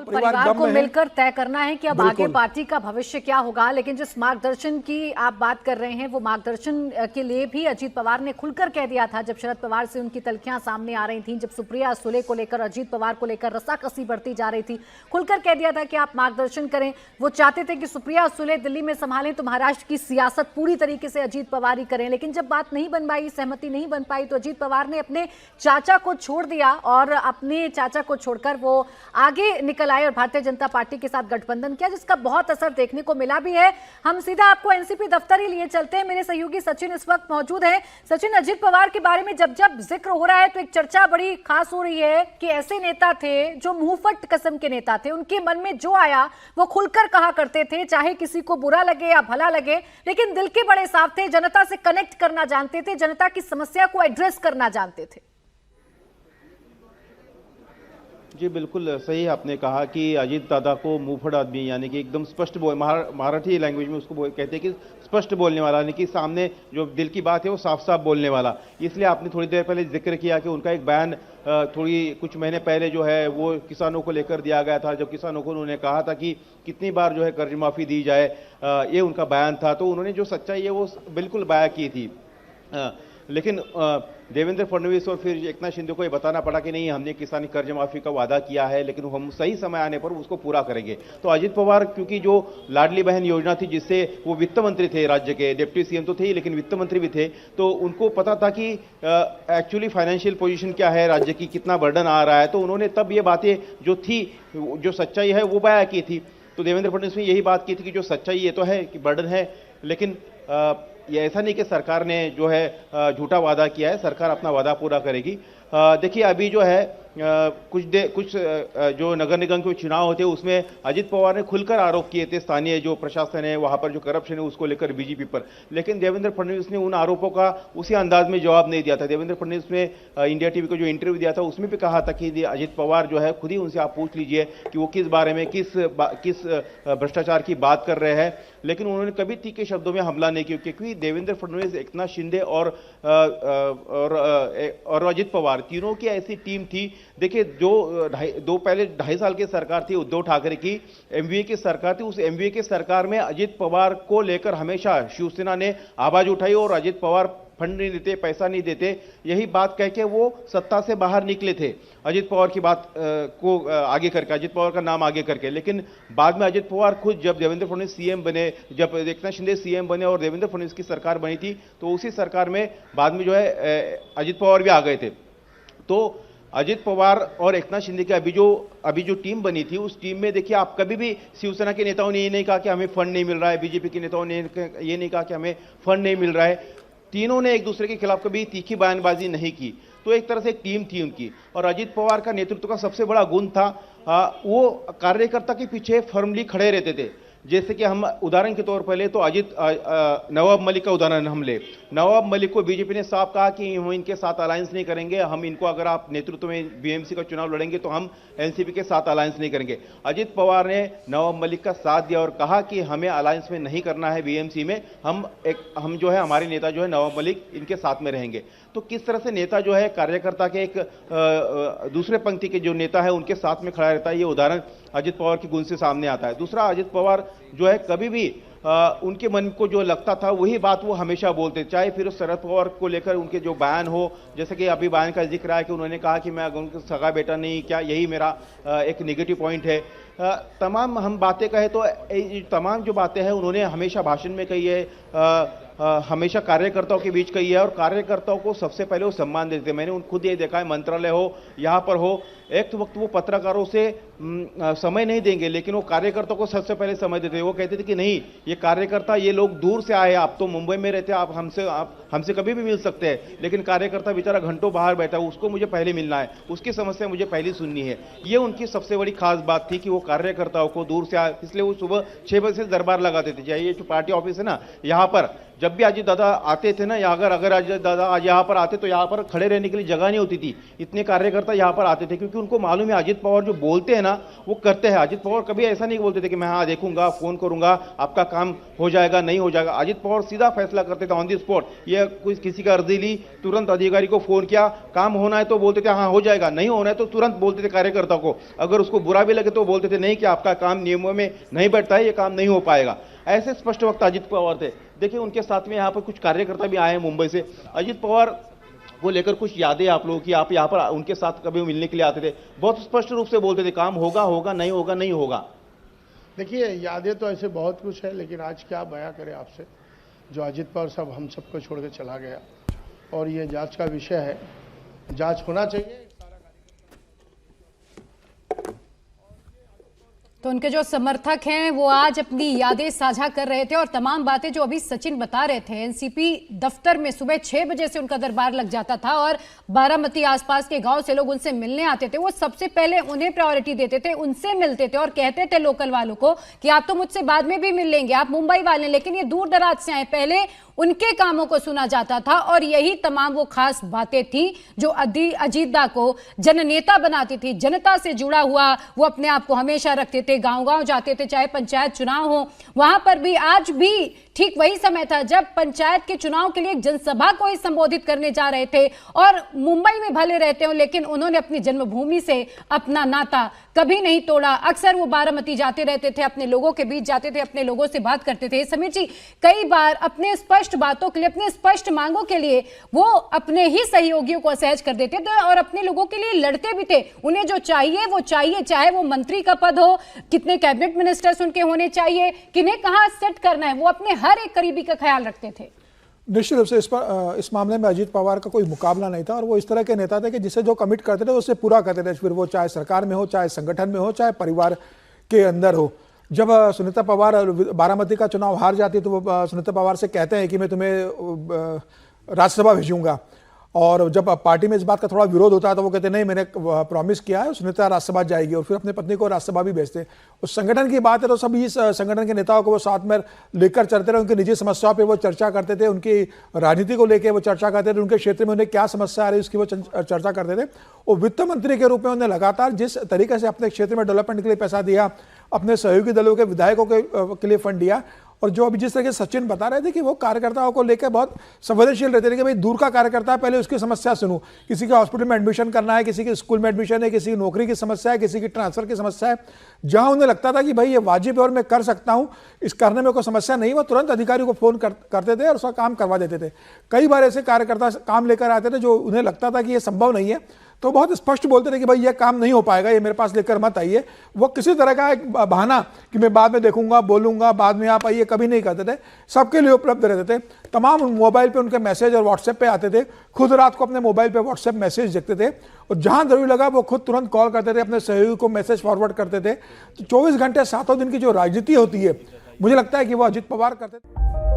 परिवार को मिलकर तय करना है कि अब आगे पार्टी का भविष्य क्या होगा। लेकिन जिस मार्गदर्शन की आप बात कर रहे हैं वो मार्गदर्शन के लिए भी अजीत पवार ने खुलकर कह दिया था। जब शरद पवार से उनकी तलखियां सामने आ रही थी, जब सुप्रिया सुले को लेकर, अजीत पवार को लेकर रस्साकसी बढ़ती जा रही थी, खुलकर कह दिया था कि आप मार्गदर्शन करें। वो चाहते थे कि सुप्रिया सुले दिल्ली में संभालें तो महाराष्ट्र की सियासत पूरी तरीके से अजीत पवार ही करें। लेकिन जब बात नहीं बन पाई, सहमति नहीं बन पाई, तो अजीत पवार ने अपने चाचा को छोड़ दिया और अपने चाचा को छोड़कर वो आगे निकल आए और भारतीय जनता पार्टी के साथ गठबंधन किया, जिसका बहुत असर देखने को मिला भी है। हम सीधा आपको एनसीपी दफ्तर ही लिए चलते हैं। मेरे सहयोगी सचिन इस वक्त मौजूद है। सचिन, अजीत पवार के बारे में जब जब जिक्र हो रहा है तो एक चर्चा बड़ी खास हो रही है कि ऐसे नेता थे जो मुंहफट किस्म के नेता थे, उनके मन में जो आया वो खुलकर कहा करते थे, चाहे किसी को बुरा लगे या भला लगे, लेकिन दिल के बड़े साफ थे, जनता से कनेक्ट करना जानते थे, जनता की समस्या को एड्रेस करना जानते थे। जी बिल्कुल सही आपने कहा कि अजीत दादा को मुंहफट आदमी, यानी कि एकदम स्पष्ट मराठी लैंग्वेज में उसको कहते हैं कि स्पष्ट बोलने वाला, यानी कि सामने जो दिल की बात है वो साफ साफ बोलने वाला। इसलिए आपने थोड़ी देर पहले जिक्र किया कि उनका एक बयान कुछ महीने पहले जो है वो किसानों को लेकर दिया गया था, जब किसानों को उन्होंने कहा था कि कितनी बार जो है कर्ज माफी दी जाए, ये उनका बयान था। तो उन्होंने जो सच्चाई है वो बिल्कुल बयां की थी। लेकिन देवेंद्र फडणवीस और फिर एकनाथ शिंदे को ये बताना पड़ा कि नहीं, हमने किसान कर्ज माफी का वादा किया है, लेकिन हम सही समय आने पर उसको पूरा करेंगे। तो अजीत पवार, क्योंकि जो लाडली बहन योजना थी जिससे वो वित्त मंत्री थे, राज्य के डिप्टी सीएम तो थे ही लेकिन वित्त मंत्री भी थे, तो उनको पता था कि एक्चुअली फाइनेंशियल पोजीशन क्या है राज्य की, कितना बर्डन आ रहा है। तो उन्होंने तब ये बातें जो थी, जो सच्चाई है वो बयां की थी। तो देवेंद्र फडणवीस ने यही बात की थी कि जो सच्चाई ये तो है कि बर्डन है, लेकिन ये ऐसा नहीं कि सरकार ने जो है झूठा वादा किया है, सरकार अपना वादा पूरा करेगी। देखिए अभी जो है कुछ जो नगर निगम के चुनाव होते हैं उसमें अजीत पवार ने खुलकर आरोप किए थे स्थानीय जो प्रशासन है वहां पर जो करप्शन है उसको लेकर बीजेपी पर, लेकिन देवेंद्र फडणवीस ने उन आरोपों का उसी अंदाज में जवाब नहीं दिया था। देवेंद्र फडणवीस ने इंडिया टीवी को जो इंटरव्यू दिया था उसमें भी कहा था कि अजीत पवार जो है खुद ही उनसे आप पूछ लीजिए कि वो किस बारे में किस भ्रष्टाचार की बात कर रहे हैं, लेकिन उन्होंने कभी तीखे शब्दों में हमला नहीं किया, क्योंकि देवेंद्र फडणवीस, एकनाथ शिंदे और अजीत पवार तीनों की ऐसी टीम थी। देखिए जो पहले 2.5 साल की सरकार थी उद्धव ठाकरे की, एमवीए की सरकार थी, उस एमवीए की सरकार में अजीत पवार को लेकर हमेशा शिवसेना ने आवाज उठाई और अजीत पवार फंड नहीं देते, पैसा नहीं देते, यही बात कह के वो सत्ता से बाहर निकले थे अजीत पवार की बात को आगे करके, अजीत पवार का नाम आगे करके। लेकिन बाद में अजीत पवार खुद जब देवेंद्र फडणवीस सीएम बने, जब एकनाथ शिंदे सीएम बने और देवेंद्र फडणवीस की सरकार बनी थी, तो उसी सरकार में बाद में जो है अजीत पवार भी आ गए थे। तो अजीत पवार और एकनाथ शिंदे की अभी जो टीम बनी थी उस टीम में देखिए आप कभी भी शिवसेना के नेताओं ने ये नहीं कहा कि हमें फंड नहीं मिल रहा है, बीजेपी के नेताओं ने ये नहीं कहा कि हमें फंड नहीं मिल रहा है, तीनों ने एक दूसरे के खिलाफ कभी तीखी बयानबाजी नहीं की। तो एक तरह से एक टीम थी उनकी, और अजीत पवार का नेतृत्व का सबसे बड़ा गुण था वो कार्यकर्ता के पीछे फर्मली खड़े रहते थे। जैसे कि हम उदाहरण के तौर पर ले तो नवाब मलिक का उदाहरण हम ले, नवाब मलिक को बीजेपी ने साफ कहा कि हम इनके साथ अलायंस नहीं करेंगे, हम इनको अगर आप नेतृत्व में बीएमसी का चुनाव लड़ेंगे तो हम एनसीपी के साथ अलायंस नहीं करेंगे। अजीत पवार ने नवाब मलिक का साथ दिया और कहा कि हमें अलायंस में नहीं करना है बीएमसी में, हम जो है हमारे नेता जो है नवाब मलिक इनके साथ में रहेंगे। तो किस तरह से नेता जो है कार्यकर्ता के एक दूसरे पंक्ति के जो नेता है उनके साथ में खड़ा रहता है, ये उदाहरण अजीत पवार के गुण से सामने आता है। दूसरा, अजीत पवार जो है कभी भी उनके मन को जो लगता था वही बात वो हमेशा बोलते, चाहे फिर शरद पवार को लेकर उनके जो बयान हो, जैसे कि अभी बयान का जिक्र है कि उन्होंने कहा कि मैं उनका सगा बेटा नहीं, क्या यही मेरा एक नेगेटिव पॉइंट है। तमाम हम बातें कहें तो तमाम जो बातें हैं उन्होंने हमेशा भाषण में कही है, हमेशा कार्यकर्ताओं के बीच कही है, और कार्यकर्ताओं को सबसे पहले वो सम्मान देते। मैंने खुद ये देखा है, मंत्रालय हो यहाँ पर हो, एक वक्त वो पत्रकारों से समय नहीं देंगे लेकिन वो कार्यकर्ताओं को सबसे पहले समय देते। वो कहते थे कि नहीं, ये कार्यकर्ता, ये लोग दूर से आए, आप तो मुंबई में रहते, आप हमसे कभी भी मिल सकते हैं, लेकिन कार्यकर्ता बेचारा घंटों बाहर बैठा, उसको मुझे पहले मिलना है, उसकी समस्या मुझे पहले सुननी है। ये उनकी सबसे बड़ी खास बात थी कि वो कार्यकर्ताओं को दूर से आए, इसलिए वो सुबह 6 बजे से दरबार लगाते थे। चाहे ये जो पार्टी ऑफिस है ना, यहाँ पर जब भी अजीत दादा आते थे ना, या अगर अजीत दादा आज यहाँ पर आते तो यहाँ पर खड़े रहने के लिए जगह नहीं होती थी। इतने कार्यकर्ता यहाँ पर आते थे, क्योंकि उनको मालूम है अजीत पवार जो बोलते हैं ना वो करते हैं। अजीत पवार कभी ऐसा नहीं बोलते थे कि मैं हाँ देखूंगा, फोन करूंगा, आपका काम हो जाएगा, नहीं हो जाएगा। अजीत पवार सीधा फैसला करते थे ऑन दी स्पॉट। ये कोई किसी का अर्जी ली, तुरंत अधिकारी को फोन किया, काम होना है तो बोलते थे हाँ हो जाएगा, नहीं होना है तो तुरंत बोलते थे कार्यकर्ता को। अगर उसको बुरा भी लगे तो बोलते थे नहीं कि आपका काम नियमों में नहीं बैठता है, ये काम नहीं हो पाएगा। ऐसे स्पष्ट वक्त अजीत पवार थे। देखिए उनके साथ में यहाँ पर कुछ कार्यकर्ता भी आए हैं मुंबई से। अजीत पवार को लेकर कुछ यादें आप लोगों की, आप यहाँ पर उनके साथ कभी मिलने के लिए आते थे, बहुत स्पष्ट रूप से बोलते थे काम होगा होगा, नहीं होगा नहीं होगा। देखिए यादें तो ऐसे बहुत कुछ है, लेकिन आज क्या बयां करें आपसे। जो अजीत पवार साहब हम सबको छोड़ के चला गया, और ये जांच का विषय है, जांच होना चाहिए। तो उनके जो समर्थक हैं वो आज अपनी यादें साझा कर रहे थे, और तमाम बातें जो अभी सचिन बता रहे थे। एनसीपी दफ्तर में सुबह 6 बजे से उनका दरबार लग जाता था, और बारामती आसपास के गांव से लोग उनसे मिलने आते थे। वो सबसे पहले उन्हें प्रायोरिटी देते थे, उनसे मिलते थे और कहते थे लोकल वालों को कि आप तो मुझसे बाद में भी मिल लेंगे, आप मुंबई वाले। लेकिन ये दूर दराज से आए, पहले उनके कामों को सुना जाता था, और यही तमाम वो खास बातें थी जो अजीत दा को जननेता बनाती थी। जनता से जुड़ा हुआ वो अपने आप को हमेशा रखते थे। गांव-गांव जाते थे, चाहे पंचायत चुनाव हो, वहां पर भी आज भी ठीक वही समय था जब पंचायत के चुनाव के लिए एक जनसभा को ही संबोधित करने जा रहे थे। और मुंबई में भले रहते हो, लेकिन उन्होंने अपनी जन्मभूमि से अपना नाता कभी नहीं तोड़ा। अक्सर वो बारामती जाते रहते थे, अपने लोगों के बीच जाते थे, अपने लोगों से बात करते थे। समीर जी, कई बार अपने स्पष्ट बातों के लिए, अपने स्पष्ट मांगों के लिए वो अपने ही सहयोगियों को असहज कर देते थे, और अपने लोगों के लिए लड़ते भी थे। उन्हें जो चाहिए वो चाहिए, चाहे वो मंत्री का पद हो, कितने कैबिनेट मिनिस्टर्स उनके होने चाहिए, किन्हें कहां सेट करना है, वो अपने हर एक करीबी का ख्याल रखते थे। निश्चित रूप से इस मामले में अजीत पवार का कोई मुकाबला नहीं था, और वो इस तरह के नेता थे कि जिसे जो कमिट करते थे उससे पूरा करते थे, फिर वो चाहे सरकार में हो, चाहे संगठन में हो, चाहे परिवार के अंदर हो। जब सुनीता पवार बारामती का चुनाव हार जाती तो वो सुनीता पवार से कहते हैं कि मैं तुम्हें राज्यसभा भेजूंगा, और जब पार्टी में इस बात का थोड़ा विरोध होता है तो वो कहते नहीं, मैंने प्रॉमिस किया है, सुनीता राज्यसभा जाएगी, और फिर अपनी पत्नी को राज्यसभा भी भेजते हैं। उस संगठन की बात है तो सभी इस संगठन के नेताओं को वो साथ में लेकर चलते रहे। उनकी निजी समस्याओं पे वो चर्चा करते थे, उनकी राजनीति को लेकर वो चर्चा करते थे, उनके क्षेत्र में उन्हें क्या समस्या आ रही है उसकी वो चर्चा करते थे। और वित्त मंत्री के रूप में उन्हें लगातार जिस तरीके से अपने क्षेत्र में डेवलपमेंट के लिए पैसा दिया, अपने सहयोगी दलों के विधायकों के लिए फंड दिया, और जो अभी जिस तरह के सचिन बता रहे थे कि वो कार्यकर्ताओं को लेकर बहुत संवेदनशील रहते थे कि भाई दूर का कार्यकर्ता है, पहले उसकी समस्या सुनूं। किसी के हॉस्पिटल में एडमिशन करना है, किसी के स्कूल में एडमिशन है, किसी की नौकरी की समस्या है, किसी की ट्रांसफर की समस्या है, जहां उन्हें लगता था कि भाई ये वाजिब है और मैं कर सकता हूं, इस करने में कोई समस्या नहीं, वो तुरंत अधिकारी को फोन करते थे और उसका काम करवा देते थे। कई बार ऐसे कार्यकर्ता काम लेकर आते थे जो उन्हें लगता था कि ये संभव नहीं है, तो बहुत स्पष्ट बोलते थे कि भाई ये काम नहीं हो पाएगा, ये मेरे पास लेकर मत आइए। वो किसी तरह का एक बहाना कि मैं बाद में देखूंगा, बोलूंगा, बाद में आप आइए, कभी नहीं करते थे। सबके लिए उपलब्ध रहते थे, तमाम मोबाइल पे उनके मैसेज और व्हाट्सएप पे आते थे। खुद रात को अपने मोबाइल पे व्हाट्सएप मैसेज देखते थे, और जहां जरूरी लगा वो खुद तुरंत कॉल करते थे, अपने सहयोगी को मैसेज फॉरवर्ड करते थे। तो 24 घंटे 7 दिन की जो राजनीति होती है, मुझे लगता है कि वो अजीत पवार करते थे।